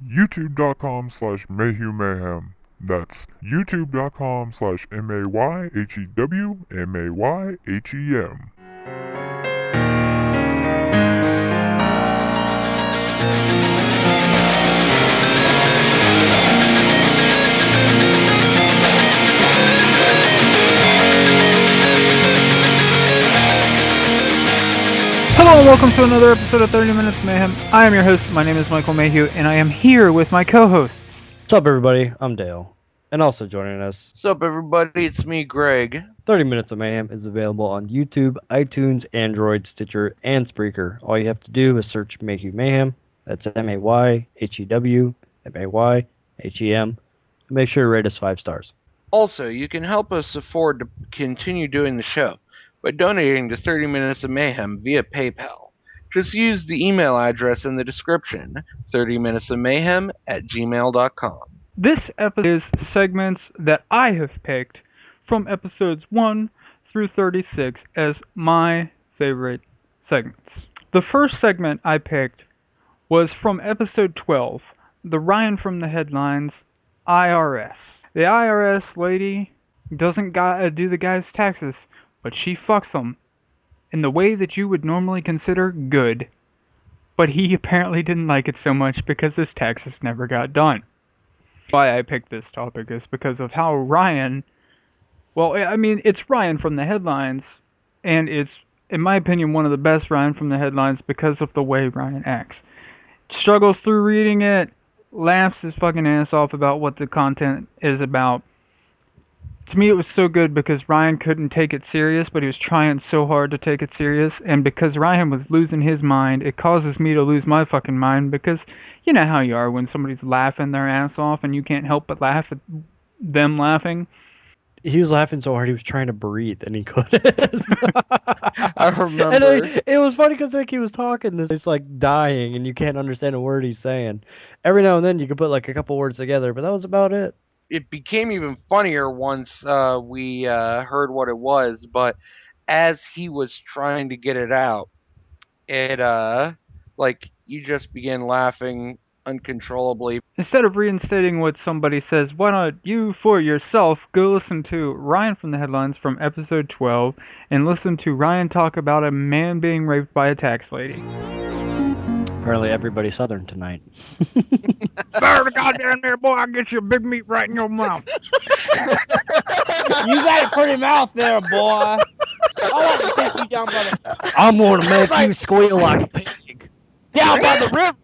youtube.com/MayhewMayhem. That's youtube.com/MayhewMayhem. Hello and welcome to another episode of 30 Minutes of Mayhem. I am your host, my name is Michael Mayhew, and I am here with my co-hosts. What's up, everybody? I'm Dale. And also joining us, What's up, everybody? It's me, Greg. 30 Minutes of Mayhem is available on YouTube, iTunes, Android, Stitcher, and Spreaker. All you have to do is search MayhewMayhem. That's MayhewMayhem. And make sure you rate us 5 stars. Also, you can help us afford to continue doing the show by donating to 30 Minutes of Mayhem via PayPal. Just use the email address in the description, 30minutesofmayhem@gmail.com. This episode is segments that I have picked from episodes 1 through 36 as my favorite segments. The first segment I picked was from episode 12, the Ryan from the Headlines, IRS. The IRS lady doesn't gotta do the guy's taxes, but she fucks them in the way that you would normally consider good. But he apparently didn't like it so much because his taxes never got done. Why I picked this topic is because of how Ryan, well, I mean, it's Ryan from the Headlines, and it's, in my opinion, one of the best Ryan from the Headlines because of the way Ryan acts. Struggles through reading it, laughs his fucking ass off about what the content is about. To me, it was so good because Ryan couldn't take it serious, but he was trying so hard to take it serious. And because Ryan was losing his mind, it causes me to lose my fucking mind because you know how you are when somebody's laughing their ass off and you can't help but laugh at them laughing. He was laughing so hard he was trying to breathe and he couldn't. I remember. And it was funny because like he was talking, it's like dying and you can't understand a word he's saying. Every now and then you could put like a couple words together, but that was about it. It became even funnier once we heard what it was, but as he was trying to get it out, it, you just began laughing uncontrollably. Instead of reinstating what somebody says, why not you for yourself go listen to Ryan from the Headlines from episode 12 and listen to Ryan talk about a man being raped by a tax lady. Apparently everybody's Southern tonight. Fire the goddamn there, boy, I'll get you a big meat right in your mouth. You got a pretty mouth there, boy. I want to take you down by the I'm gonna make you squeal like a pig. down by the river.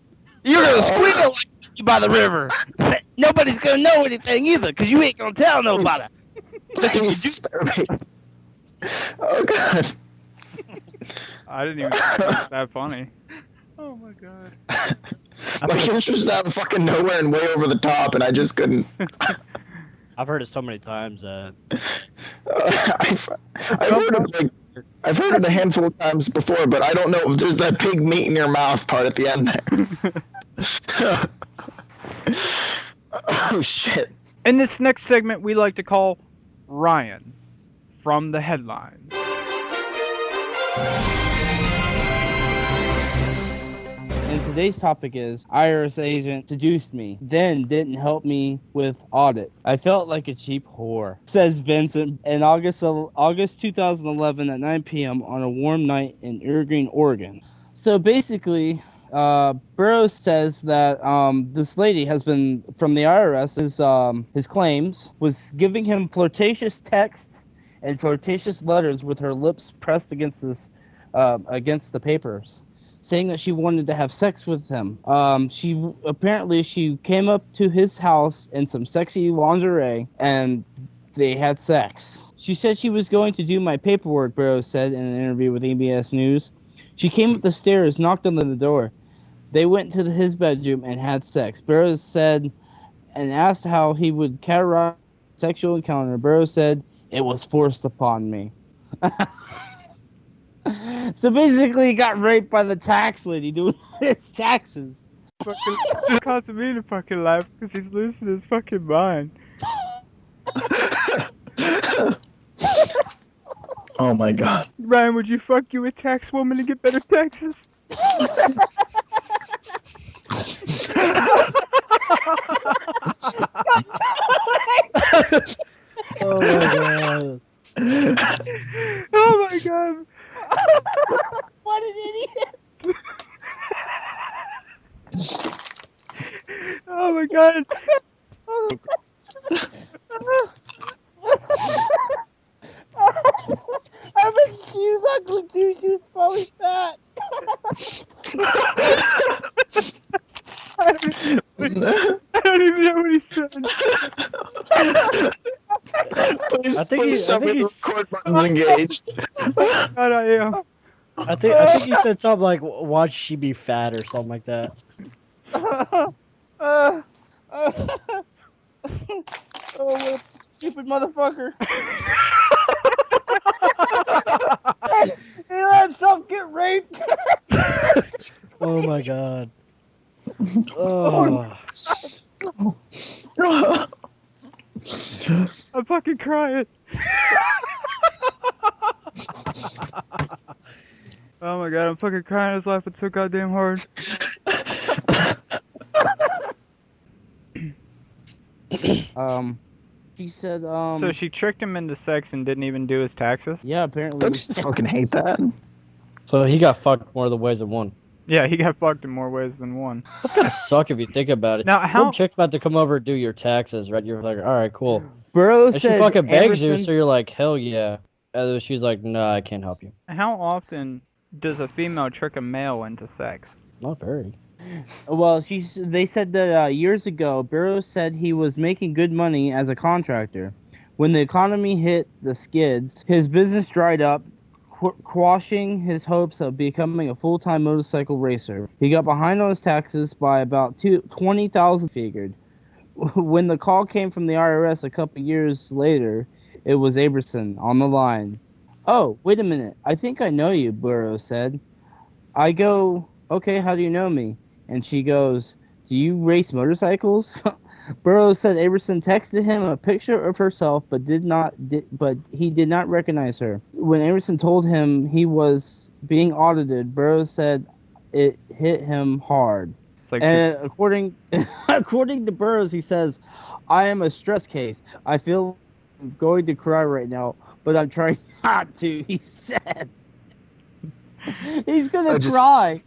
You're gonna squeal like you by the river. Nobody's gonna know anything either, cause you ain't gonna tell nobody. Oh god. I didn't even think it was that funny. Oh my god. My interest was out of fucking nowhere and way over the top, and I just couldn't. I've heard it so many times that I've heard it a handful of times before, but I don't know. There's that pig meat in your mouth part at the end there. Oh shit. In this next segment, we like to call Ryan from the Headlines. And today's topic is IRS agent seduced me, then didn't help me with audit. I felt like a cheap whore, says Vincent in August 2011 at 9 p.m. on a warm night in Eugene, Oregon. So basically, Burroughs says that this lady has been, from the IRS, his claims, was giving him flirtatious texts and flirtatious letters with her lips pressed against the papers, saying that she wanted to have sex with him. She came up to his house in some sexy lingerie, and they had sex. She said she was going to do my paperwork, Burroughs said in an interview with ABS News. She came up the stairs, knocked on the door. They went to his bedroom and had sex. Burroughs said, and asked how he would categorize sexual encounter. Burroughs said, it was forced upon me. So basically, he got raped by the tax lady doing his taxes. It caused me to fucking laugh because he's losing his fucking mind. Oh my god. Ryan, would you fuck you a tax woman to get better taxes? my god. I bet she was ugly too. She was probably fat. I don't even know what he said. Please, I think please he- I show think me the he's- record button's engaged. God, I am. I think he said something like, "Watch she be fat" or something like that. Oh, what a stupid motherfucker. He let himself get raped. Oh my god. Oh. I'm fucking crying. Oh my god, I'm fucking crying. I was laughing so goddamn hard. She said, So she tricked him into sex and didn't even do his taxes? yeah, apparently. Don't you just fucking hate that? So he got fucked more of the ways than one. Yeah, he got fucked in more ways than one. That's gonna suck if you think about it. Now, how- Some chick's about to come over and do your taxes, right? You're like, all right, cool. Burroughs And she said fucking begs you, Anderson- so you're like, hell yeah. And then she's like, no, I can't help you. How often does a female trick a male into sex? Not very. Well, they said that years ago, Burroughs said he was making good money as a contractor. When the economy hit the skids, his business dried up, quashing his hopes of becoming a full-time motorcycle racer. He got behind on his taxes by about $20,000 figured. When the call came from the IRS a couple years later, it was Aberson on the line. "Oh, wait a minute. I think I know you," Burroughs said. I go, "Okay, how do you know me?" And she goes, "Do you race motorcycles?" Burroughs said Aberson texted him a picture of herself, but he did not recognize her. When Aberson told him he was being audited, Burroughs said it hit him hard. It's like And according to Burroughs, he says, "I am a stress case. I feel I'm going to cry right now, but I'm trying not to," he said. He's gonna cry.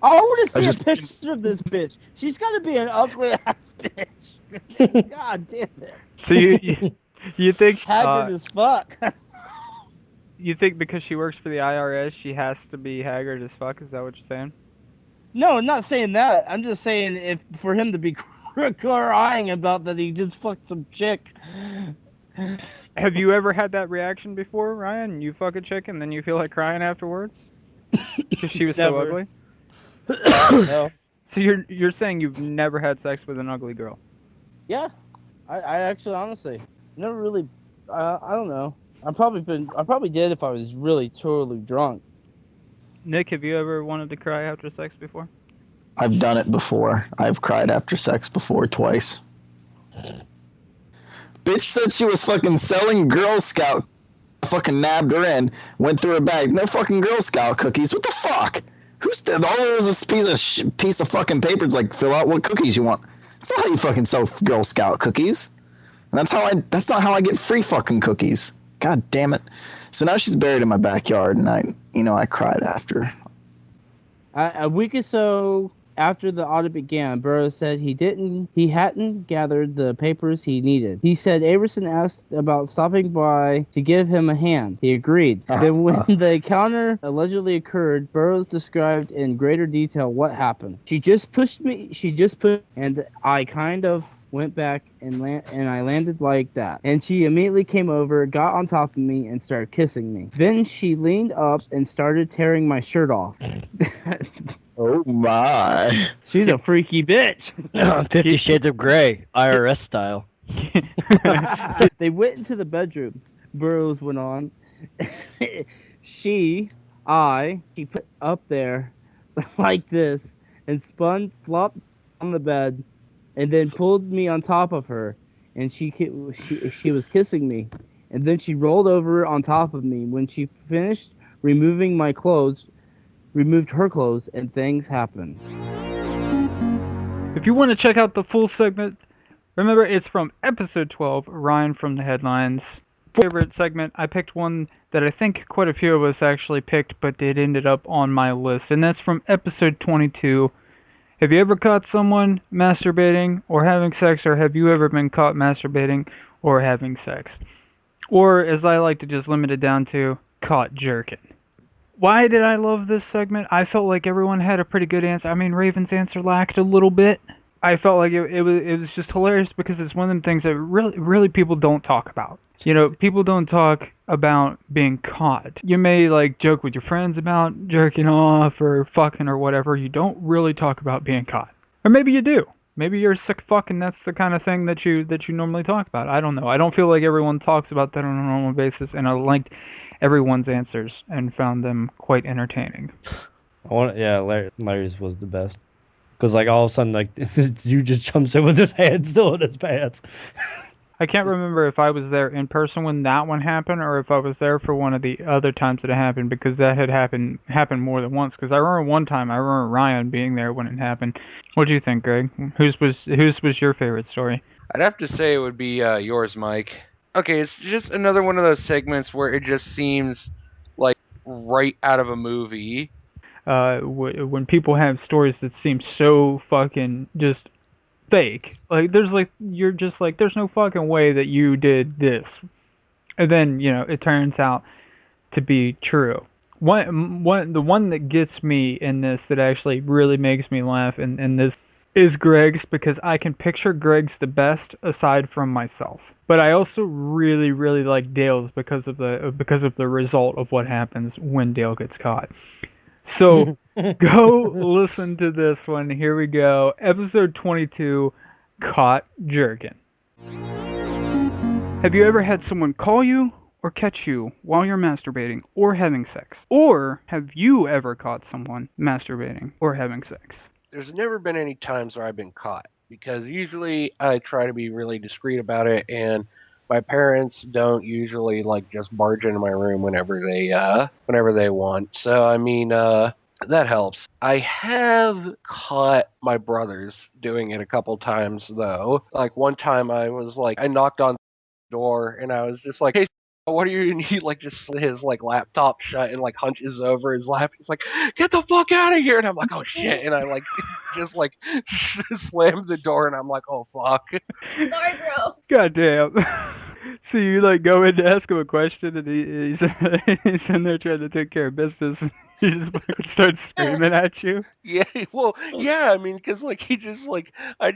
I want to see a picture of this bitch. She's gotta be an ugly ass bitch. God damn it. So you think Haggard as fuck. you think because she works for the IRS she has to be haggard as fuck? Is that what you're saying? No, I'm not saying that. I'm just saying if for him to be crying about that he just fucked some chick. Have you ever had that reaction before, Ryan? You fuck a chick and then you feel like crying afterwards? Because she was so Never. ugly? No. So you're saying you've never had sex with an ugly girl? Yeah. I actually honestly never really I don't know. I probably did if I was really totally drunk. Nick, have you ever wanted to cry after sex before? I've done it before. I've cried after sex before twice. Bitch said she was fucking selling Girl Scout. Fucking nabbed her in, went through her bag. No fucking Girl Scout cookies. What the fuck? All there was a piece of fucking paper. It's like, fill out what cookies you want. That's not how you fucking sell Girl Scout cookies. And that's not how I get free fucking cookies. God damn it. So now she's buried in my backyard, and I cried after. A week or so after the audit began, Burroughs said he hadn't gathered the papers he needed. He said Aberson asked about stopping by to give him a hand. He agreed. Then when the encounter allegedly occurred, Burroughs described in greater detail what happened. She just pushed, and I kind of went back and I landed like that. And she immediately came over, got on top of me, and started kissing me. Then she leaned up and started tearing my shirt off. Oh my. She's a freaky bitch. 50 Shades of Grey, IRS style. They went into the bedrooms, Burroughs went on. She put up there like this and flopped on the bed and then pulled me on top of her, and she was kissing me, and then she rolled over on top of me. When she finished removed her clothes, and things happened. If you want to check out the full segment, remember it's from episode 12, Ryan from the Headlines. Favorite segment, I picked one that I think quite a few of us actually picked, but it ended up on my list, and that's from episode 22, Have you ever caught someone masturbating or having sex, or have you ever been caught masturbating or having sex? Or, as I like to just limit it down to, caught jerkin. Why did I love this segment? I felt like everyone had a pretty good answer. I mean, Raven's answer lacked a little bit. I felt like it was just hilarious because it's one of them things that really people don't talk about. You know, people don't talk about being caught. You may like joke with your friends about jerking off or fucking or whatever. You don't really talk about being caught. Or maybe you do. Maybe you're a sick fuck and that's the kind of thing that you normally talk about. I don't know. I don't feel like everyone talks about that on a normal basis, and I liked everyone's answers and found them quite entertaining. Larry's was the best. Because, like, all of a sudden, like, you just jumps in with his hand still in his pants. I can't remember if I was there in person when that one happened or if I was there for one of the other times that it happened, because that had happened more than once. Because I remember one time, I remember Ryan being there when it happened. What do you think, Greg? Whose was your favorite story? I'd have to say it would be yours, Mike. Okay, it's just another one of those segments where it just seems like right out of a movie. When people have stories that seem so fucking just fake, like you're just like, there's no fucking way that you did this, and then it turns out to be true. The one that gets me in this, that actually really makes me laugh, and this is Greg's, because I can picture Greg's the best aside from myself. But I also really like Dale's because of the result of what happens when Dale gets caught. So go listen to this one. Here we go. Episode 22, Caught Jerkin. Have you ever had someone call you or catch you while you're masturbating or having sex? Or have you ever caught someone masturbating or having sex? There's never been any times where I've been caught, because usually I try to be really discreet about it, and my parents don't usually like just barge into my room whenever they want. So I mean, that helps. I have caught my brothers doing it a couple times though. Like one time I knocked on the door and I was just like, "Hey, what are you?" And he like just his like laptop shut and like hunches over his lap. He's like, "Get the fuck out of here!" And I'm like, "Oh shit!" And I like just like slammed the door and I'm like, "Oh fuck!" Sorry, bro. God damn. So you like go in to ask him a question and he's in there trying to take care of business. He just fucking starts screaming at you. Yeah, well, yeah, I mean, because like he just like I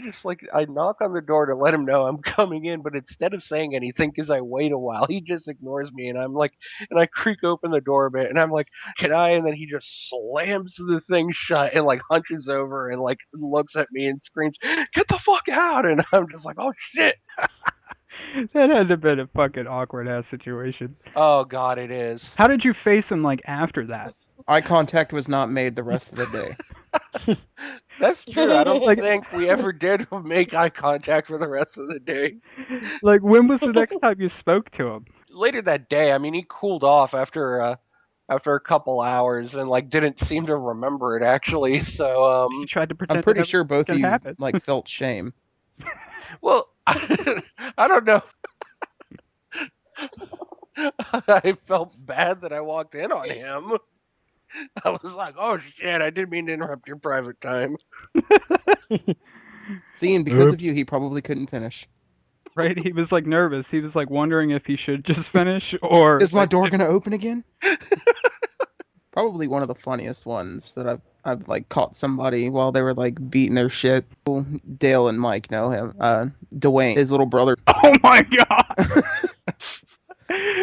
knock on the door to let him know I'm coming in, but instead of saying anything, because I wait a while, he just ignores me, and I'm like, and I creak open the door a bit, and I'm like, "Can I?" And then he just slams the thing shut and like hunches over and like looks at me and screams, "Get the fuck out!" And I'm just like, "Oh shit!" That had to have been a fucking awkward ass situation. Oh god, it is. How did you face him like after that? Eye contact was not made the rest of the day. That's true. I don't think we ever did make eye contact for the rest of the day. Like, when was the next time you spoke to him? Later that day, I mean, he cooled off after a couple hours and like didn't seem to remember it actually. So He tried to pretend. I'm pretty sure both of you happen. like felt shame. well, I don't know. I felt bad that I walked in on him. I was like, "Oh shit! I didn't mean to interrupt your private time." See, and because of you, he probably couldn't finish. Right? He was like nervous. He was like wondering if he should just finish or. Is my door gonna open again? Probably one of the funniest ones that I've like caught somebody while they were like beating their shit. Dale and Mike know him. Dwayne, his little brother. Oh my god!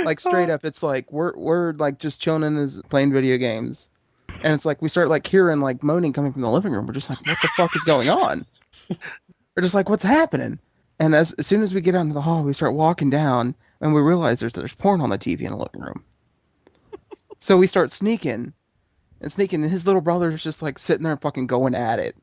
Like straight up, it's like we're like just chilling in his playing video games, and it's like we start like hearing like moaning coming from the living room. We're just like, what the fuck is going on? We're just like, what's happening? And as soon as we get out into the hall, we start walking down, and we realize there's porn on the TV in the living room. So we start sneaking, and his little brother's just like sitting there fucking going at it.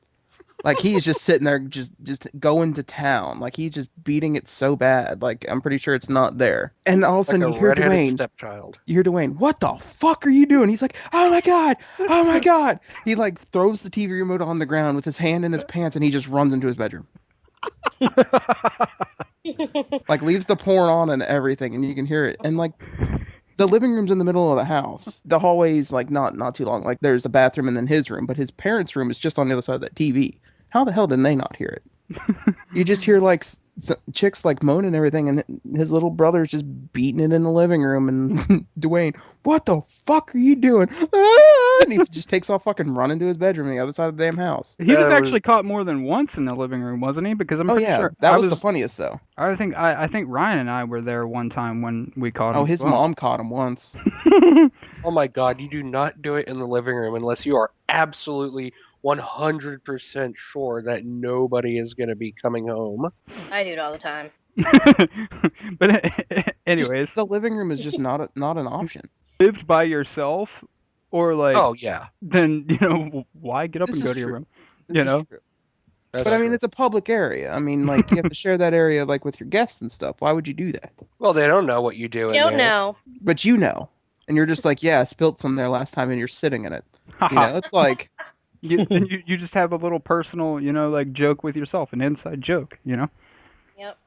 Like he's just sitting there just going to town. Like he's just beating it so bad. Like I'm pretty sure it's not there. And all of a sudden Like you hear Dwayne. Stepchild. You hear Dwayne, "What the fuck are you doing?" He's like, "Oh my god! Oh my god!" He like throws the TV remote on the ground with his hand in his pants and he just runs into his bedroom. Like leaves the porn on and everything, and you can hear it. And like The living room's in the middle of the house. The hallway's like not too long. Like there's a bathroom and then his room, but his parents' room is just on the other side of that TV. How the hell did they not hear it? You just hear like chicks like moaning and everything, and his little brother's just beating it in the living room. And Dwayne, what the fuck are you doing? Ah! And he just takes off fucking running to his bedroom on the other side of the damn house. He was actually caught more than once in the living room, wasn't he? Because I'm Oh pretty yeah, sure that was the funniest though. I think Ryan and I were there one time when we caught him. Oh, his mom caught him once. Oh my god, you do not do it in the living room unless you are absolutely 100% sure that nobody is going to be coming home. I do it all the time. But anyways, Just, the living room is just not an option. Lived by yourself, or like, Oh yeah, then why get up and go to your room? This is true. But I mean, it's a public area. I mean, like you have to share that area like with your guests and stuff. Why would you do that? Well, they don't know what you do. You don't know. But you know, and you're just like, yeah, I spilled some there last time, and you're sitting in it. It's like. You just have a little personal, like joke with yourself, an inside joke, Yep.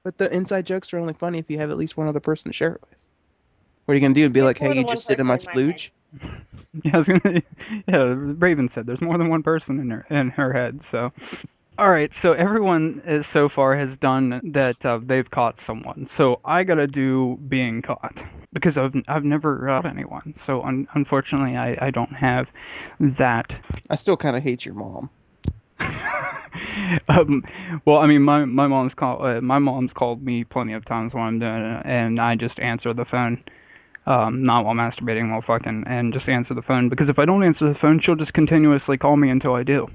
But the inside jokes are only funny if you have at least one other person to share it with. What are you gonna do? Be like, hey, you just sit in my splooge? Yeah, Raven said there's more than one person in her head. So, all right. So everyone so far has done that. They've caught someone. So I gotta do being caught because I've never caught anyone. So unfortunately, I don't have that. I still kind of hate your mom. Well, I mean, my mom's called me plenty of times when I'm doing it, and I just answer the phone. Not while masturbating, while fucking, and just answer the phone, because if I don't answer the phone, she'll just continuously call me until I do.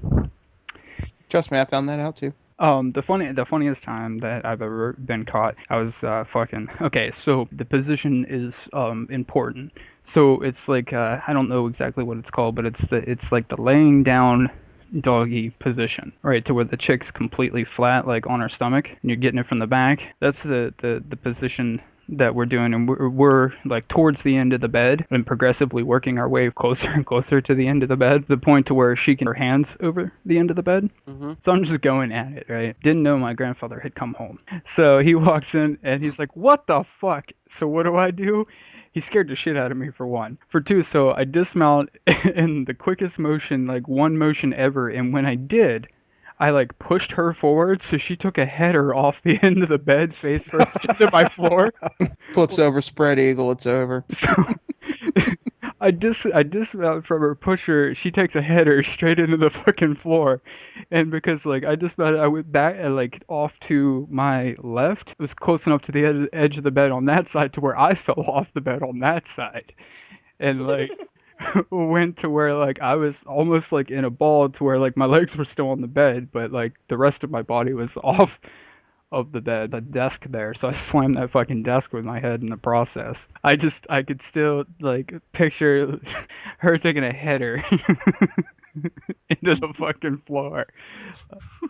Trust me, I found that out too. The funniest time that I've ever been caught, I was okay. So the position is important. So it's like I don't know exactly what it's called, but it's like the laying down doggy position, right, to where the chick's completely flat, like on her stomach, and you're getting it from the back. That's the position that we're doing, and we're like towards the end of the bed and progressively working our way closer and closer to the end of the bed, to the point to where she can her hands over the end of the bed. Mm-hmm. So I'm just going at it, right? Didn't know my grandfather had come home, so he walks in and he's like, what the fuck? So what do? He scared the shit out of me, for one. For two, so I dismount in the quickest motion, like one motion ever, and when I did, I like pushed her forward, so she took a header off the end of the bed, face first into my floor. Flips over, spread eagle, it's over. So I dismount from her, push her, she takes a header straight into the fucking floor. And because like I dismounted, I went back and like off to my left. It was close enough to the edge of the bed on that side to where I fell off the bed on that side. And like went to where like I was almost like in a ball, to where like my legs were still on the bed, but like the rest of my body was off of the bed, the desk there. So I slammed that fucking desk with my head in the process. I could still like picture her taking a header into the fucking floor.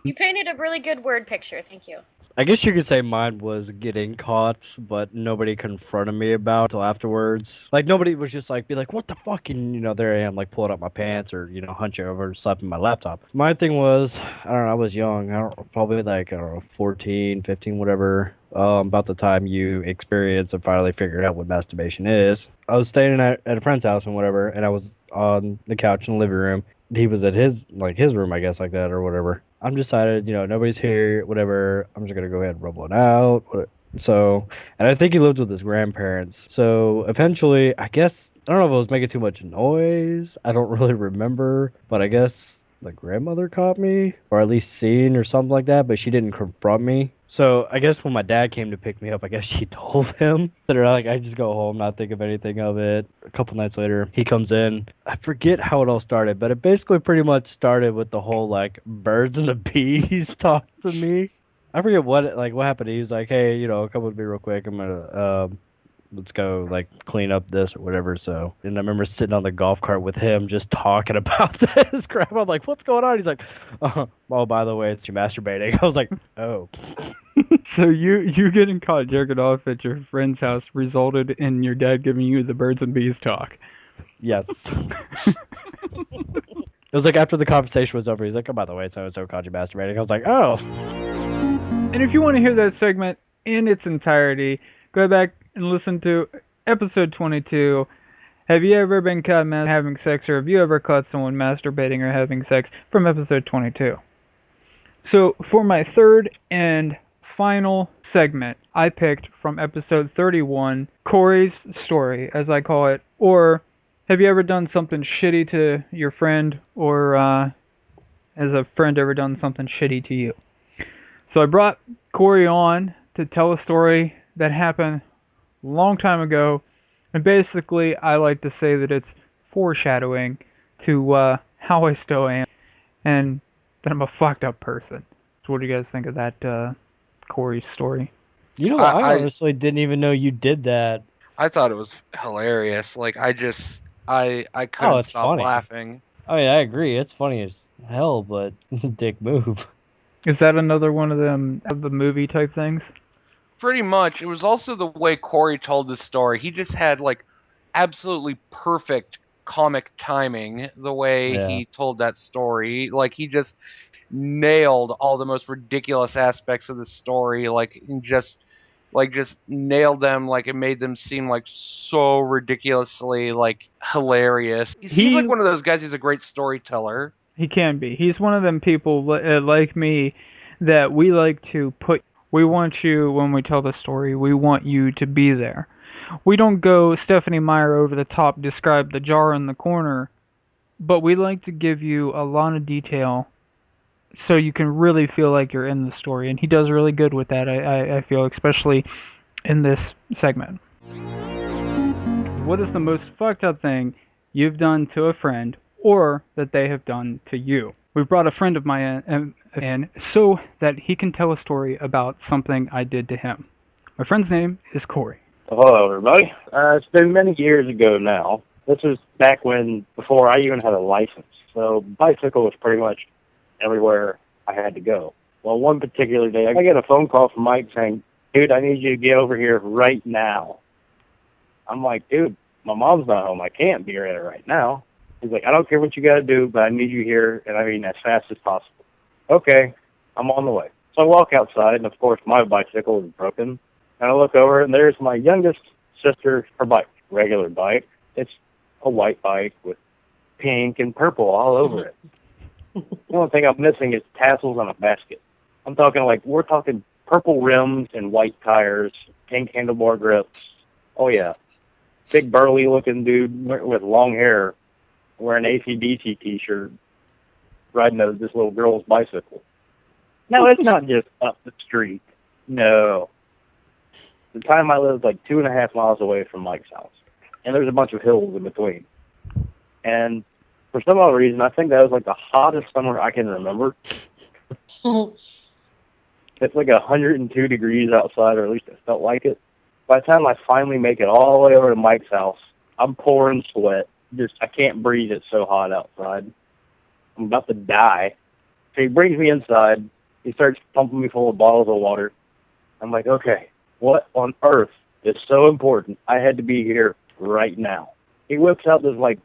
You painted a really good word picture. Thank you. I guess you could say mine was getting caught, but nobody confronted me about it until afterwards. Like, nobody was just like, be like, what the fuck? And, there I am, like, pulling up my pants or, hunching over, slapping my laptop. My thing was, I don't know, I was young. Probably like, 14, 15, whatever. About the time you experience and finally figured out what masturbation is. I was staying at a friend's house and whatever, and I was on the couch in the living room. He was at his room, I guess, like that or whatever. I'm decided, nobody's here, whatever. I'm just gonna go ahead and rub one out. So, and I think he lived with his grandparents. So eventually, I guess, I don't know if I was making too much noise. I don't really remember, but I guess the grandmother caught me, or at least seen or something like that, but she didn't confront me. So I guess when my dad came to pick me up, I guess she told him that, like, I just go home, not think of anything of it. A couple nights later, he comes in. I forget how it all started, but it basically pretty much started with the whole like birds and the bees talk to me. I forget what happened. He was like, hey, come with me real quick. I'm gonna let's go like clean up this or whatever. So, and I remember sitting on the golf cart with him just talking about this crap. I'm like, what's going on? He's like, oh, by the way, it's you masturbating. I was like, oh. So you getting caught jerking off at your friend's house resulted in your dad giving you the birds and bees talk. Yes. It was like after the conversation was over, he's like, oh, by the way, so caught you masturbating. I was like, oh. And if you want to hear that segment in its entirety, go back and listen to episode 22. Have you ever been caught having sex, or have you ever caught someone masturbating or having sex? From episode 22. So for my third and final segment, I picked from episode 31, Corey's story, as I call it, or have you ever done something shitty to your friend, or has a friend ever done something shitty to you? So I brought Corey on to tell a story that happened a long time ago, and basically I like to say that it's foreshadowing to how I still am, and that I'm a fucked up person. So what do you guys think of that Corey's story? You know, I honestly didn't even know you did that. I thought it was hilarious. Like, I couldn't it's stop funny. laughing. I mean, I agree. It's funny as hell, but it's a dick move. Is that another one of them, the movie type things? Pretty much. It was also the way Corey told the story. He just had, like, absolutely perfect comic timing, the way he told that story. Like, he just nailed all the most ridiculous aspects of the story, like just nailed them. Like, it made them seem like so ridiculously like hilarious. He seems like one of those guys who's a great storyteller. He can be. He's one of them people like me that we like to put. We want you, when we tell the story, we want you to be there. We don't go Stephanie Meyer over the top, describe the jar in the corner, but we like to give you a lot of detail so you can really feel like you're in the story. And he does really good with that, I feel, especially in this segment. What is the most fucked up thing you've done to a friend, or that they have done to you? We've brought a friend of mine in so that he can tell a story about something I did to him. My friend's name is Corey. Hello, everybody. It's been many years ago now. This was back before I even had a license. So bicycle was pretty much everywhere I had to go. Well, one particular day, I get a phone call from Mike saying, "Dude, I need you to get over here right now." I'm like, "Dude, my mom's not home. I can't be here right now." He's like, "I don't care what you got to do, but I need you here, and I mean as fast as possible." Okay, I'm on the way. So I walk outside, and of course my bicycle is broken. And I look over, and there's my youngest sister, her bike, regular bike. It's a white bike with pink and purple all over it. The only thing I'm missing is tassels on a basket. We're talking purple rims and white tires, pink handlebar grips. Oh yeah, big burly looking dude with long hair, wearing an AC/DC t-shirt, riding this little girl's bicycle. No, it's not just up the street. No. At the time I lived like 2.5 miles away from Mike's house. And there's a bunch of hills in between. And for some odd reason, I think that was like the hottest summer I can remember. It's like 102 degrees outside, or at least it felt like it. By the time I finally make it all the way over to Mike's house, I'm pouring sweat. I can't breathe. It's so hot outside. I'm about to die. So he brings me inside. He starts pumping me full of bottles of water. I'm like, okay, what on earth is so important? I had to be here right now. He whips out this like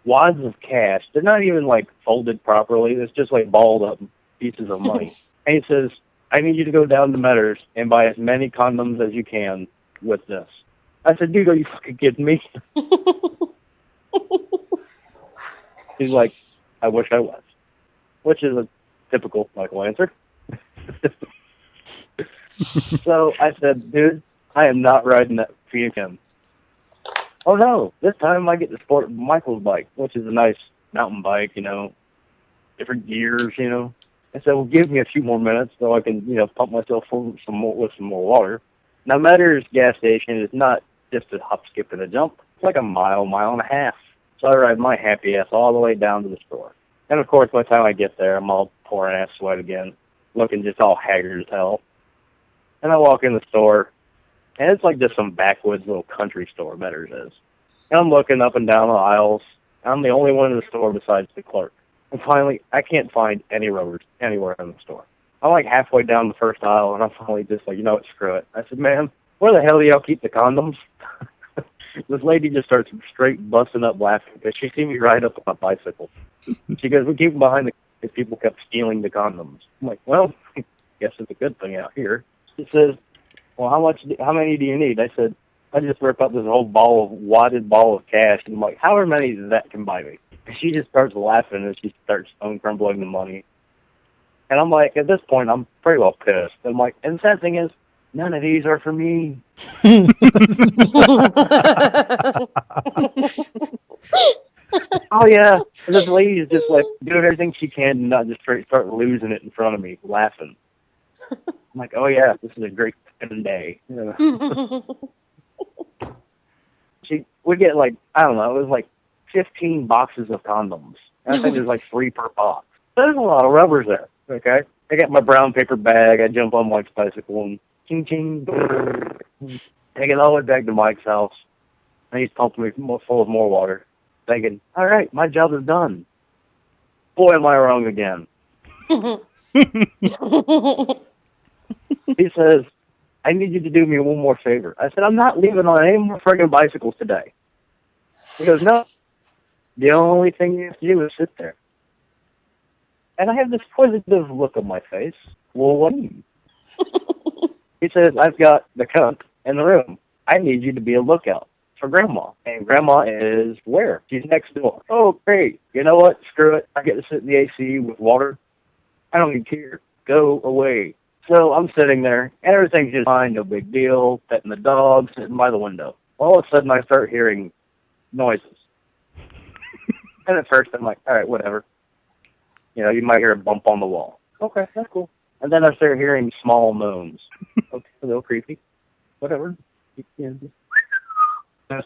wads of cash. They're not even like folded properly. It's just like balled up pieces of money. And he says, "I need you to go down to Metters and buy as many condoms as you can with this." I said, "Dude, are you fucking kidding me?" He's like, "I wish I was," which is a typical Michael answer. So I said, "Dude, I am not riding that him." "Oh no, this time I get to sport Michael's bike, which is a nice mountain bike, different gears, I said, "Well, give me a few more minutes so I can, pump myself full with some more water." Now, Metters gas station is not just a hop, skip, and a jump. It's like a mile and a half. So I ride my happy ass all the way down to the store. And of course, by the time I get there, I'm all pouring ass sweat again, looking just all haggard as hell. And I walk in the store, and it's like just some backwoods little country store, Metters is. And I'm looking up and down the aisles. I'm the only one in the store besides the clerk. And finally, I can't find any rubbers anywhere in the store. I'm like halfway down the first aisle, and I'm finally just like, screw it. I said, "Man, where the hell do y'all keep the condoms?" This lady just starts straight busting up laughing because she seen me ride up on a bicycle. She goes, "We keep them behind because people kept stealing the condoms." I'm like, "Well, I guess it's a good thing out here." She says, "Well, how many do you need?" I said, I just rip up this whole wadded ball of cash, and I'm like, however many that can buy me. And she just starts laughing, and she starts uncrumbling the money. And I'm like, at this point, I'm pretty well pissed. I'm like, and the sad thing is, none of these are for me. Oh, yeah. And this lady is just, like, doing everything she can to not just start losing it in front of me, laughing. I'm like, oh, yeah, this is a great day. Yeah. We get, like, I don't know, it was like 15 boxes of condoms. And I think there's like 3 per box. There's a lot of rubbers there, okay? I got my brown paper bag. I jump on Mike's bicycle and ching, ching, take it all the way back to Mike's house. And he's pumping me full of more water, thinking, all right, my job is done. Boy, am I wrong again. He says, I need you to do me one more favor. I said, I'm not leaving on any more friggin' bicycles today. He goes, no. The only thing you have to do is sit there. And I have this positive look on my face. Well, what do you mean? He says, I've got the cunt in the room. I need you to be a lookout for Grandma. And Grandma is where? She's next door. Oh, great. You know what? Screw it. I get to sit in the AC with water. I don't even care. Go away. So I'm sitting there, and everything's just fine, no big deal, petting the dog, sitting by the window. All of a sudden, I start hearing noises. And at first, I'm like, all right, whatever. You know, you might hear a bump on the wall. Okay, that's cool. And then I start hearing small moans. Okay, a little creepy. Whatever. This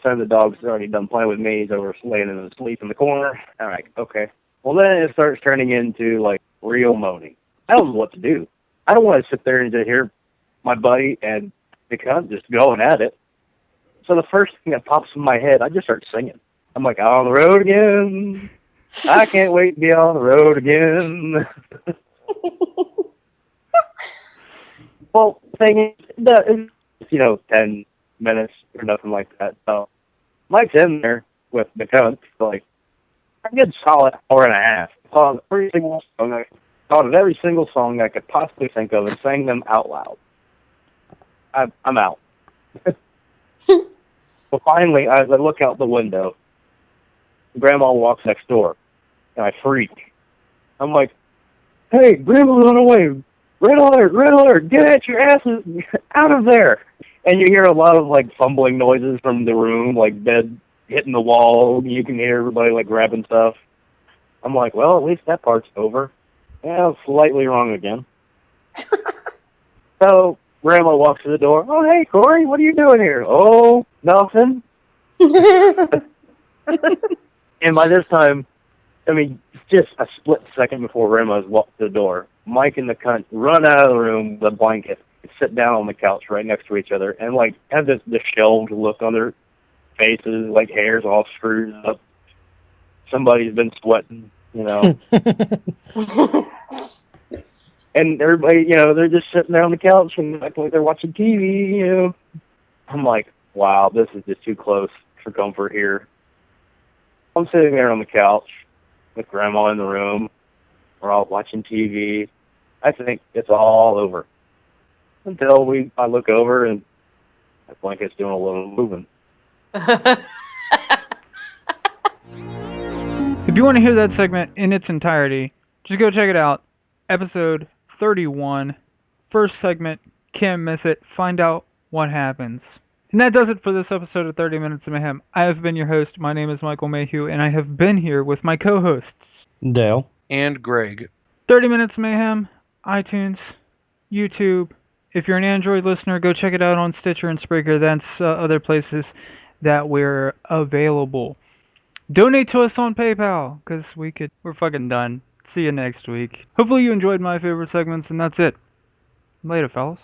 time the dog's already done playing with me. He's over laying in his sleep in the corner. All right, okay. Well, then it starts turning into, like, real moaning. I don't know what to do. I don't want to sit there and just hear my buddy and the cunt just going at it. So the first thing that pops in my head, I just start singing. I'm like, out on the road again. I can't wait to be on the road again. Well, the thing is, it's, 10 minutes or nothing like that. So Mike's in there with the cunt for like a good solid hour and a half. Thought every single song thought of every single song I could possibly think of and sang them out loud. I'm out. Well, finally, as I look out the window, Grandma walks next door, and I freak. I'm like, hey, Grandma's on her way. Red alert, get at your asses out of there. And you hear a lot of, like, fumbling noises from the room, like bed hitting the wall. You can hear everybody, like, grabbing stuff. I'm like, well, at least that part's over. Yeah, I was slightly wrong again. So, Grandma walks to the door. Oh, hey, Corey, what are you doing here? Oh, nothing. And by this time, I mean, just a split second before Grandma's walked to the door, Mike and the cunt run out of the room with a blanket and sit down on the couch right next to each other and, like, have this disheveled look on their faces, like hair's all screwed up. Somebody's been sweating. And everybody, they're just sitting there on the couch and like they're watching TV, I'm like, wow, this is just too close for comfort here. I'm sitting there on the couch with Grandma in the room. We're all watching TV. I think it's all over. Until I look over and that blanket's doing a little moving. If you want to hear that segment in its entirety, just go check it out. Episode 31. First segment. Can't miss it. Find out what happens. And that does it for this episode of 30 Minutes of Mayhem. I have been your host. My name is Michael Mayhew, and I have been here with my co-hosts, Dale and Greg. 30 Minutes of Mayhem, iTunes, YouTube. If you're an Android listener, go check it out on Stitcher and Spreaker. That's other places that we're available. Donate to us on PayPal, because we're fucking done. See you next week. Hopefully you enjoyed my favorite segments, and that's it. Later, fellas.